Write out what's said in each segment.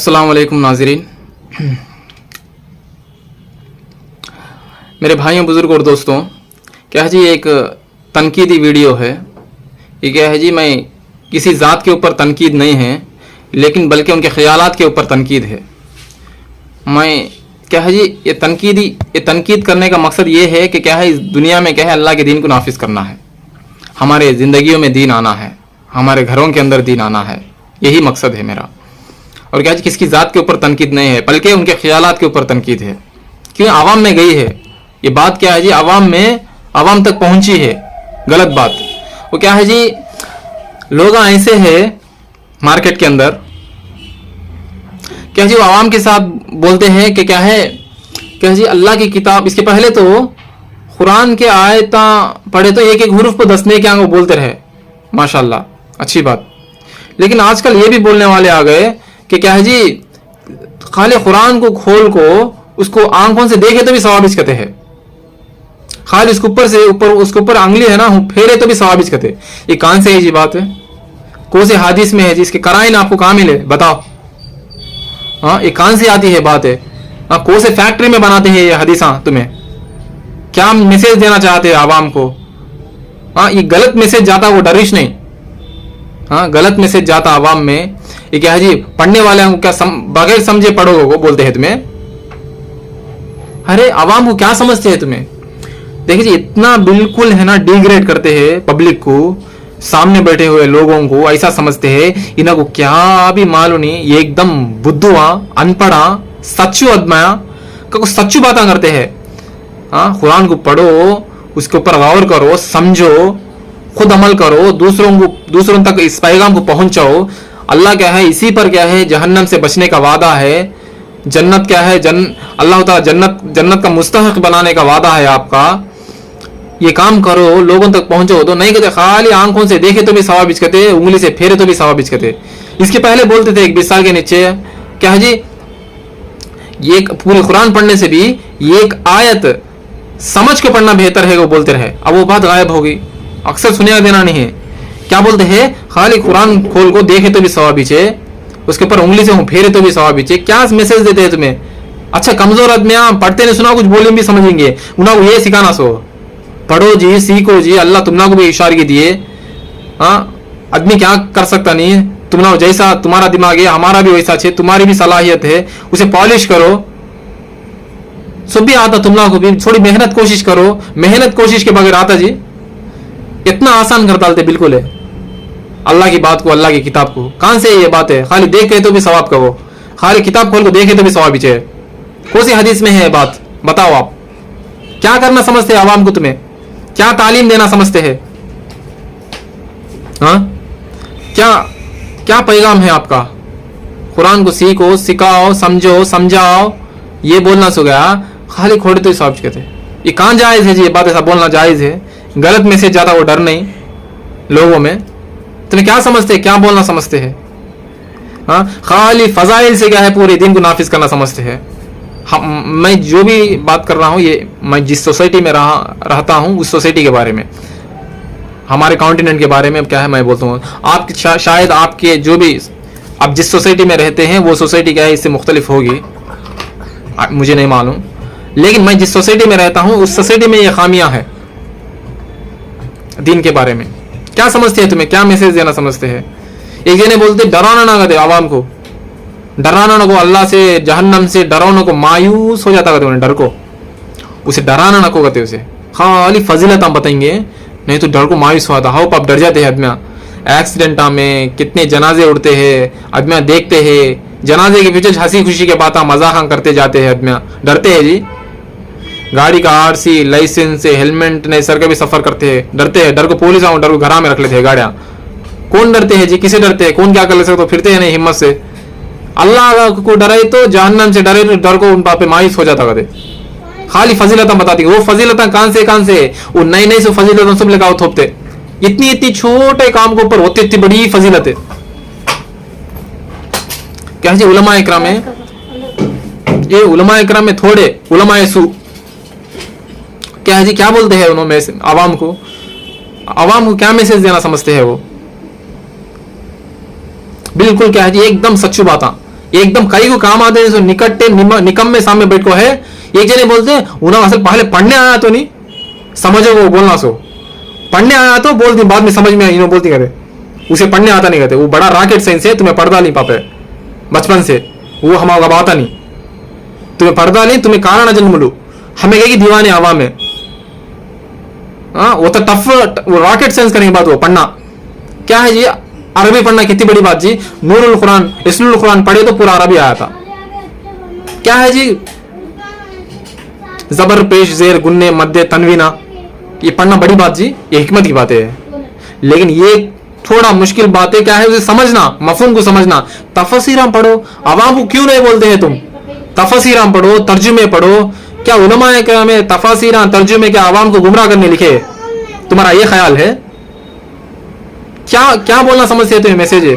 अस्सलाम वालेकुम नाज़रीन, मेरे भाइयों बुज़ुर्ग और दोस्तों, क्या है जी एक तनकीदी वीडियो है। ये क्या है जी, मैं किसी ज़ात के ऊपर तनकीद नहीं है, लेकिन बल्कि उनके ख़यालात के ऊपर तनकीद है। मैं क्या है जी ये तनकीद करने का मकसद ये है कि क्या है इस दुनिया में क्या है अल्लाह के दीन को नाफिज करना है, हमारे ज़िंदगियों में दीन आना है, हमारे घरों के अंदर दीन आना है, यही मकसद है मेरा। और क्या है किसकी ज़ात के ऊपर तनकीद नहीं है, बल्कि उनके ख्यालात के ऊपर तनकीद है। क्यों आवाम में गई है ये बात, क्या है जी आवाम तक पहुंची है गलत बात। वो क्या है जी लोग ऐसे है मार्केट के अंदर, क्या जी वो आवाम के साथ बोलते हैं कि क्या है जी अल्लाह की किताब, इसके पहले तो कुरान के आयता पढ़े तो एक एक हुरूफ पर 10 नेकियां वो बोलते रहे, माशाल्लाह अच्छी बात। लेकिन आजकल ये भी बोलने वाले आ गए कि क्या है जी खाली कुरान को खोल को उसको आंखों से देखे तो भी सवाब कहते हैं, खाली उसके ऊपर आंगली है ना फेरे तो भी सवाब कहते। ये कहां से है जी बात है, कौन से हादिस में है जी, इसके कराइन आपको कहां मिले बताओ। हाँ ये कहां से आती है बात है, हाँ कौन से फैक्ट्री में बनाते हैं ये हदीसा, तुम्हें क्या मैसेज देना चाहते हैं आवाम को। हाँ ये गलत मैसेज जाता, वो डरिश नहीं, हाँ गलत मैसेज जाता आवाम में। ये क्या है जी पढ़ने वाले को क्या बगैर समझे पढ़ोगे वो बोलते हैं तुम्हें। अरे आवाम को क्या समझते हैं तुम्हें, देखिए जी इतना बिल्कुल है ना डिग्रेड करते हैं पब्लिक को, सामने बैठे हुए लोगों को ऐसा समझते हैं इनको क्या भी मालूम नहीं, ये एकदम बुद्धुआ अनपढ़ा सच्चू आदमिया को सच्चू बातें करते हैं। हाँ कुरान को पढ़ो, उसके ऊपर गौर करो, समझो, खुद अमल करो, दूसरों तक इस पैगाम को पहुंचाओ। अल्लाह क्या है इसी पर क्या है जहन्नम से बचने का वादा है, जन्नत क्या है अल्लाह ताला जन्नत का मुस्तहक बनाने का वादा है आपका। ये काम करो, लोगों तक पहुंचो, तो नहीं कहते खाली आंखों से देखे तो भी सवाब कहते, उंगली से फेरे तो भी सवाब कहते। इसके पहले बोलते थे 20 साल के नीचे क्या है जी ये पूरे कुरान पढ़ने से भी ये एक आयत समझ के पढ़ना बेहतर है वो बोलते रहे। अब वो बात गायब हो गई, अक्सर सुनिया देना नहीं है। क्या बोलते हैं खाली कुरान खोल को देखे तो भी सवाब उसके ऊपर उंगली से फेरे तो भी सवाब। क्या मैसेज देते हैं तुम्हें। अच्छा कमजोर आदमियां पढ़ते नहीं सुना कुछ बोले भी समझेंगे, उन्हें ये सिखाना सो पढ़ो जी, सीखो जी, अल्लाह तुमना को भी इशारे दिए। हाँ आदमी क्या कर सकता नहीं, तुमना जैसा तुम्हारा दिमाग है हमारा भी वैसा है, तुम्हारी भी सलाहियत है, उसे पॉलिश करो, सब भी आता तुमना को भी, थोड़ी मेहनत कोशिश करो, मेहनत कोशिश के बगैर आता जी इतना आसान कर डालते बिल्कुल है अल्लाह की बात को, अल्लाह की किताब को। कहां से ये बात है, खाली देख के तो भी सवाब कहो, खाली किताब खोल को देखे तो भी सवाब है। कौन सी हदीस में है बात बताओ। आप क्या करना समझते हैं आवाम को, तुम्हें क्या तालीम देना समझते हैं। हाँ क्या पैगाम है आपका, कुरान को सीखो, सिखाओ, समझो, समझाओ, ये बोलना सो गया खाली खोड़े तो सवाब कहते। ये कहां जायज है जी, ये बात ऐसा बोलना जायज है, गलत मैसेज जाता वो डर नहीं लोगों में। तुम्हें क्या समझते हैं, क्या बोलना समझते हैं। हाँ खाली फजाइल से क्या है पूरे दिन को नाफिज करना समझते हैं। मैं जो भी बात कर रहा हूँ ये मैं जिस सोसाइटी में रहता हूँ उस सोसाइटी के बारे में, हमारे कॉन्टिनेंट के बारे में क्या है मैं बोलता हूँ। आप शायद आपके जो भी आप जिस सोसाइटी में रहते हैं वो सोसाइटी क्या है इससे मुख्तलिफ होगी, मुझे नहीं मालूम, लेकिन मैं जिस सोसाइटी में रहता हूँ उस सोसाइटी में ये खामियां है दीन के बारे में। क्या समझते हैं तुम्हें, क्या मैसेज देना समझते हैं। एक जने बोलते डराना ना करते आवाम को, डराना ना को अल्लाह से, जहन्नम से डराना को, मायूस हो जाता कहते उन्हें, डर को उसे डराना ना को कहते, उसे खाली फजीलत हम बताएंगे, नहीं तो डर को मायूस हुआ था। हाउ आप डर जाते हैं आदमिया, एक्सीडेंट में कितने जनाजे उड़ते हैं, आदमिया देखते हैं जनाजे के पीछे हंसी खुशी के बात मजाक करते जाते हैं, आदमिया डरते हैं जी। गाड़ी का आरसी, लाइसेंस, हेलमेट नहीं सर के भी सफर करते हैं, डरते हैं, डर को पुलिस डर को घरा में रख लेते हैं गाड़ियां। कौन डरते हैं जी, किसे डरते हैं, कौन क्या कर ले सकते, फिरते हैं नहीं हिम्मत से। अल्लाह को डरे तो जहन्नम से डरे तो डर को उन पे मायूस हो जाता कहते। खाली फजीलत बताती, वो फजीलत कहां से वो नई से फजीलत सब लगाओ थोपते। इतनी छोटे काम के ऊपर होती इतनी बड़ी फजीलत है। क्या है जी उलमा इकराम में, ये उलमा इकराम में थोड़े उलमा सू क्या है जी, क्या बोलते हैं उन्होंने आवाम को क्या मैसेज देना समझते हैं वो। बिल्कुल क्या है जी एकदम सच्चू बात, एकदम कई को काम आते हैं, सो निकट्टे निकम्मे सामने बैठ को है। एक जने बोलते हैं उन्हें असल पहले पढ़ने आया तो नहीं, समझो वो बोलना, सो पढ़ने आया तो बोलती, बाद में समझ में इन्हों बोलती कहते उसे पढ़ने आता नहीं, कहते वो बड़ा रॉकेट साइंस है, तुम्हें पर्दा नहीं पापे बचपन से, वो हमारा आता नहीं, तुम्हें पर्दा नहीं, तुम्हें कारण जन्म लू, हमें कहेगी दीवाने आवाम है। हाँ वो तो टफ रॉकेट साइंस करने के बाद वो पढ़ना क्या है जी, अरबी पढ़ना कितनी बड़ी बात जी। नूरुल कुरान इसनुल कुरान पढ़े तो पूरा अरबी आया था। क्या है जी, जबर पेश जेर गुन्ने मध्य तनवीना, ये पढ़ना बड़ी बात जी, ये हिकमत की बात है। लेकिन ये थोड़ा मुश्किल बात है, क्या है उसे समझना, मफहूम को समझना। तफसीरां पढ़ो, अवाम को क्यों नहीं बोलते हैं तुम तफसीरां पढ़ो, तर्जुमे पढ़ो। क्या उलमाए किराम में तफसीरां तर्जुमे क्या अवाम को गुमराह करने लिखे? तुम्हारा ये ख्याल है? क्या क्या बोलना समझते हो तुम्हें मैसेज है?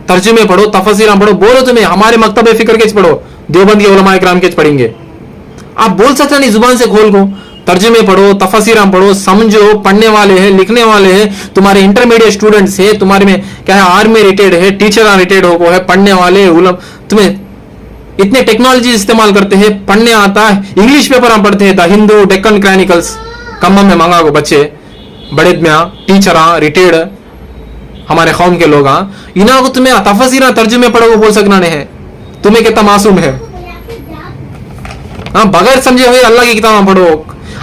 तर्जुमे पढ़ो, तफसीरां पढ़ो, बोलो तुम्हें हमारे मकतब फिक्र के पढ़ो, देवबंद के उलमाए किराम के पढ़ेंगे। आप बोल सकते नहीं जुबान से खोल को, तर्जुमे पढ़ो, तफसीरां पढ़ो, समझो, पढ़ने वाले हैं, लिखने वाले हैं, तुम्हारे इंटरमीडिएट स्टूडेंट्स है, तुम्हारे में क्या है आर्मी रिटायर्ड है, टीचर रिटायर्ड हो है, पढ़ने वाले तुम्हें इतने टेक्नोलॉजी इस्तेमाल करते हैं, पढ़ने आता है, इंग्लिश पेपर हम पढ़ते हैं, द हिंदू, डेक्कन क्रॉनिकल्स, कम में मांगा को बच्चे बड़े टीचर रिटायर्ड हमारे कौम के लोग इन्हों को तुम्हें तफसीरा तर्जुमे पढ़ो वो बोल सकना नहीं है, तुम्हें कितना मासूम है। हाँ बगैर समझे हुए अल्लाह की किताब पढ़ो।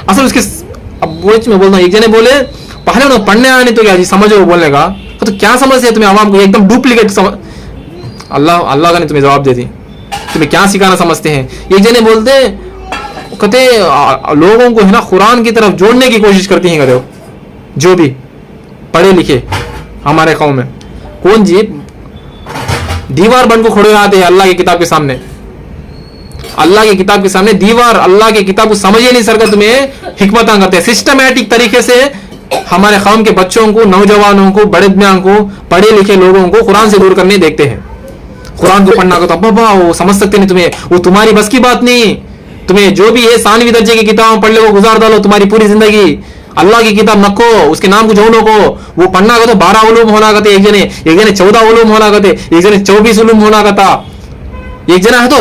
असल उसके अब मैं बोलता हूँ, एक जने बोले पहले उन्हें पढ़ने आया नहीं तो क्या जी समझो वो बोलने का, तो क्या समझते हैं तुम्हें आवाम को, एकदम डुप्लीकेट समझ। अल्लाह का नहीं तुम्हें जवाब देती, तुम्हें क्या सिखाना समझते हैं। एक जने बोलते कहते लोगों को है ना कुरान की तरफ जोड़ने की कोशिश करती हैं, कहते हो जो भी पढ़े लिखे हमारे कौम में। कौन जी दीवार बन को खड़े आते हैं अल्लाह की किताब के सामने, अल्लाह की किताब के सामने दीवार, अल्लाह की किताब को समझ ही नहीं सकता, तुम्हें हिकमत करते हैं सिस्टमैटिक तरीके से हमारे कौम के बच्चों को, नौजवानों को, बड़े को, पढ़े लिखे लोगों को कुरान से दूर करने देखते हैं। कुरान को पढ़ना को तो बाबा वो समझ सकते नहीं, तुम्हें वो तुम्हारी बस की बात नहीं। तुम्हें जो भी है सानवी दर्जे की किताब पढ़ लो, गुजार डालो तुम्हारी पूरी जिंदगी। अल्लाह की किताब नखो, उसके नाम को जोड़ो को, वो पढ़ना का तो 12 उलूम होना कहते, एक जने 14 उलूम होना कहते, एक जने 24 उलूम होना कहता, एक जना है तो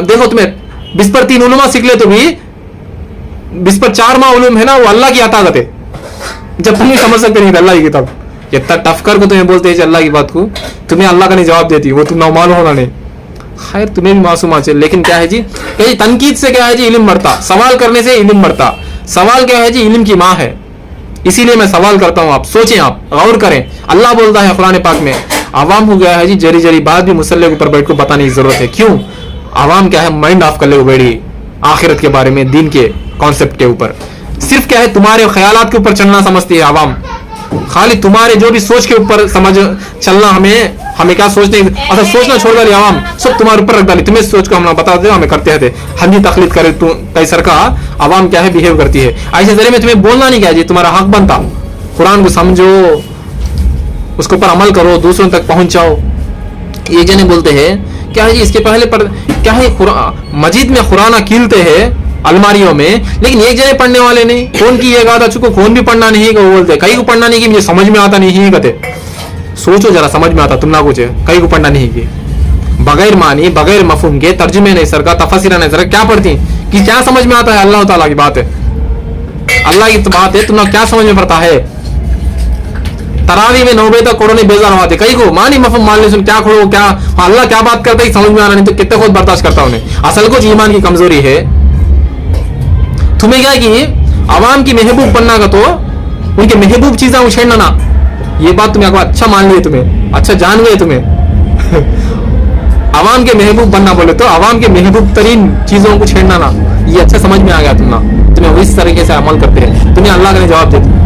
देखो तुम्हें बिस पर 3 उलूमा सीख ले तो भी बिस पर 4 माह उलूम है ना वो अल्लाह की अता कहते, जब तुम नहीं समझ सकते नहीं अल्लाह की किताब इतना टफ कर को तुम्हें बोलते हैं अल्लाह की बात को, तुम्हें अल्लाह का नहीं जवाब देती, वो तुम मालूम होना नहीं। खैर तुम्हें भी मासूम चाहिए, लेकिन क्या है जी कहीं तनकीद से क्या है जी इल्म बढ़ता, सवाल करने से इल्म बढ़ता। सवाल क्या है जी इल्म की माँ है, इसीलिए मैं सवाल करता हूँ। आप सोचें, आप गौर करें। अल्लाह बोलता है कुरान पाक में आवाम को गया है जी जरी जरी बात भी मुसल्ले के ऊपर बैठ को बताने की जरूरत है। क्यों? आवाम क्या है माइंड ऑफ कर ले बैठी आखिरत के बारे में, दीन के कॉन्सेप्ट के ऊपर, सिर्फ क्या है तुम्हारे ख्यालात के ऊपर चलना समझती है आवाम, खाली तुम्हारे जो भी सोच के ऊपर समझ चलना। हमें क्या सोचने, अच्छा सोचना छोड़ डाली आवाम, सब तुम्हारे ऊपर रख डाली, तुम्हें सोच को हम बता दे हमें करते थे, हम ही तकलीद करे तू कैसर का आवाम क्या है बिहेव करती है। ऐसे जरिए में तुम्हें बोलना नहीं क्या जी, तुम्हारा हक बनता कुरान को समझो, उसके ऊपर अमल करो, दूसरों तक पहुंचाओ। ये जने बोलते हैं क्या है जी इसके पहले पर क्या है मस्जिद में कुरान कीलते हैं अलमारियों में, लेकिन एक जने पढ़ने वाले नहीं। कौन की ये गाता चुको कौन भी पढ़ना नहीं है, वो बोलते कई को पढ़ना नहीं कि मुझे समझ में आता नहीं है कहते। सोचो जरा, समझ में आता तुम ना कुछ, कई को पढ़ना नहीं की बगैर मानी बगैर मफहूम के तर्जुमे नहीं सर का, तफसीरा नहीं सर क्या पढ़ती कि क्या समझ में आता है? अल्लाह ताला की बात है, अल्लाह की बात है, तुम क्या समझ में पड़ता है? तरावी में 9 बजे तक कोड़ो नहीं बेजार हुआ थे, कई को मानी मफहूम मान ले सुन क्या खोड़ो क्या अल्लाह क्या बात करता है समझ में आना नहीं तो कितने खुद बर्दाश्त करता उन्हें। असल कुछ ईमान की कमजोरी है। तुम्हें क्या कि आवाम की महबूब बनना का तो उनके महबूब चीजें उछेड़ना ना, ये बात तुम्हें अच्छा मान लिए, तुम्हें अच्छा जान गए तुम्हें आवाम के महबूब बनना बोले तो आवाम के महबूब तरीन चीजों को छेड़ना ना, ये अच्छा समझ में आ गया तुम्हें इस तरीके से अमल करते हैं, तुम्हें अल्लाह का जवाब देते।